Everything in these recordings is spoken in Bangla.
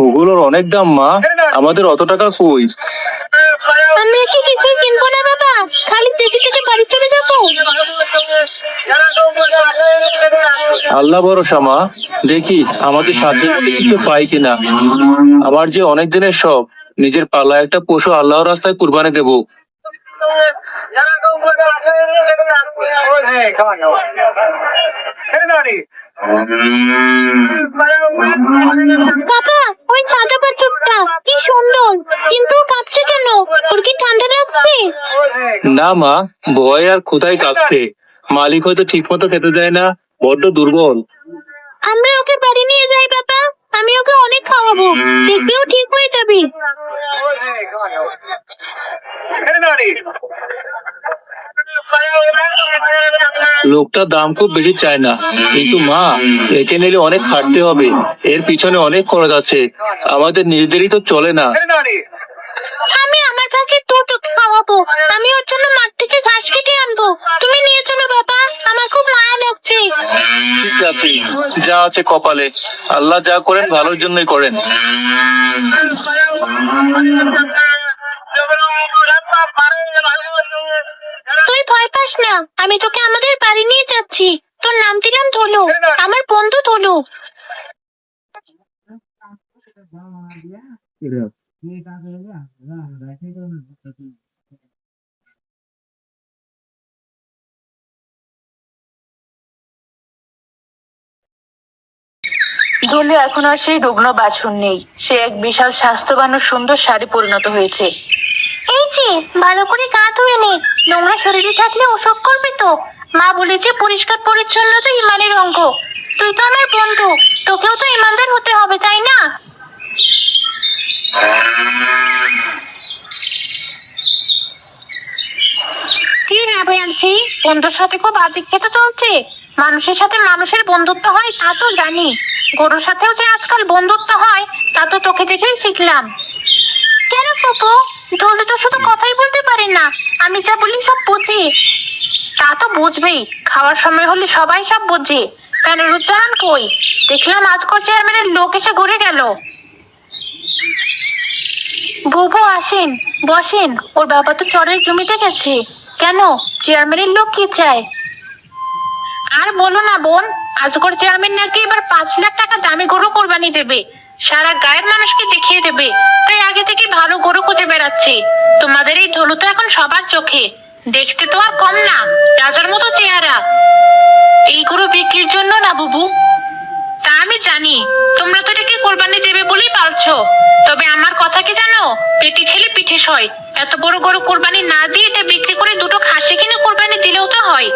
ওগুলোর অনেক দাম মা, আমাদের অত টাকা কই। আমরা কি কিছুই কিনবো না বাবা, খালি দেখে দেখে বাড়ি চলে যাবো? আল্লাহ ভরসা মা, দেখি আমাদের সাথে কিছু পাই কিনা। আমার যে অনেক দিনের শখ, নিজের পালা একটা পশু আল্লাহর রাস্তায় কুরবানি দেবো। বাবা, ওই সাদা বাছুরটা কি সুন্দর, কিন্তু কাঁপছে কেন? ওর কি ঠান্ডা লাগছে? না মা, ভয় আর ক্ষুধায় কাঁপছে। মালিক হয়তো ঠিক মতো খেতে দেয় না, বড্ড দুর্বল। আমরা ওকে বাড়ি নিয়ে যাই বাবা, আমি ওকে অনেক খাওয়াবো, দেখবেও ঠিক হয়ে যাবে। লোকটার দাম খুব বেশি চায় না, কিন্তু মা, একে নিলে অনেক খাটতে হবে, এর পিছনে অনেক খরচ আছে, আমাদের নিজেদেরই তো চলে না। আমি আমার ভাগে দুধ খাওয়াবো, আমি ওর জন্য মাঠ থেকে ঘাস কেটে আনবো, তুমি নিয়ে চলো বাবা, আমার খুব মায়া লাগছে। ঠিক আছে, যা আছে কপালে, আল্লাহ যা করেন ভালোর জন্যই করেন। তুই ভয় পাস না, আমি তোকে আমাদের বাড়ি নিয়ে যাচ্ছি। তোর নাম দিলাম ধলু, আমার বন্ধু ধলু। ধুলো এখন আর সেই রুগ্ন বাছুর নেই, সে এক বিশাল স্বাস্থ্যবান ও সুন্দর শাড়ি পরিণত হয়েছে। এই যে, ভালো করে গা ধুয়ে নে, নোংরা শরীরে থাকলে অসুখ করবে তো। মা বলেছে পরিষ্কার পরিচ্ছন্নতা ইমানের অঙ্গ। তুই তো আমার বন্ধু, তোকেও তো ইমানদার হতে হবে, তাই না? কি রাবে আনছি, বন্ধুর সাথে খুব আদিক্ষেতা চলছে। মানুষের সাথে মানুষের বন্ধুত্ব হয় তা তো জানি, গরুর সাথেও যে আজকাল বন্ধুত্ব হয় তা তো তোকে দেখেই শিখলাম। কেন ফুপু, ধলে তো শুধু কথাই বলতে পারে না, আমি যা বলি সব বুঝি। তা তো বুঝবেই, খাওয়ার সময় হলে সবাই সব বুঝে। কেন রুচান কই? দেখলাম আজকর চেয়ারম্যানের লোক এসে ঘুরে গেল। বুবু আসেন, বসেন, ওর বাবা তো চরের জমিতে গেছে। কেন, চেয়ারম্যানের লোক কি চায়? আর বলো না বোন, আজকর চেয়ারম্যান নাকি এবার 5 লাখ টাকা দামি গরু কোরবানি দেবে, সারা গায়ের মানুষকে দেখিয়ে দেবে, তাই আগে থেকে ভালো গরু খুঁজে বেড়াচ্ছে। তোমাদের এই ধলু তো এখন সবার চোখে, দেখতে তো আর কম না, রাজার মতো চেহারা। এই গরু বিক্রির জন্য না বুবু, তা আমি জানি, তোমরা তো এটাকে কোরবানি দেবে বলেই পালছো। তবে আমার কথা কি জানো, পেটে খেলে পিঠে সয়। এত বড় গরু কোরবানি না দিয়ে এটা বিক্রি করে দুটো খাসি কিনে কোরবানি দিলেও তো হয়,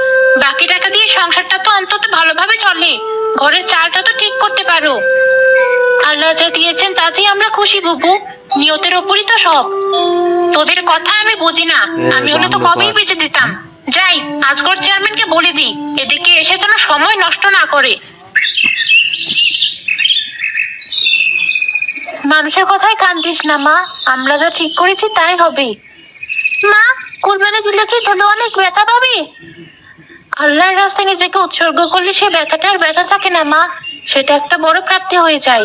বাকি টাকা দিয়ে সংসারটা তো অন্তত ভালোভাবে চলে, ঘরের চালটা তো ঠিক করতে পারো। আল্লাহ যা দিয়েছেন তাতেই আমরা খুশি বুবু, নিয়তের ওপরই তো সব। তোদের কথা আমি বুঝি না, আমি হলে তো কবেই বেঁচে দিতাম। যাই, আজকর চেয়ারম্যানকে বলে দিই এদিকে এসে যেন সময় নষ্ট না করে। মানুষের কথায় কান দিস না মা, আমরা যা ঠিক করেছি তাই হবে। মা, কোরবানি দিলে কি ধুলো অনেক ব্যথা পাবে? আল্লাহর রাস্তায় নিজেকে উৎসর্গ করলে সে ব্যথাটা আর ব্যথা থাকে না মা, সেটা একটা বড় প্রাপ্তি হয়ে যায়।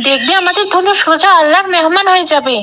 দেখবে আমাদের ধুলো সোজা আল্লাহর মেহমান হয়ে যাবে।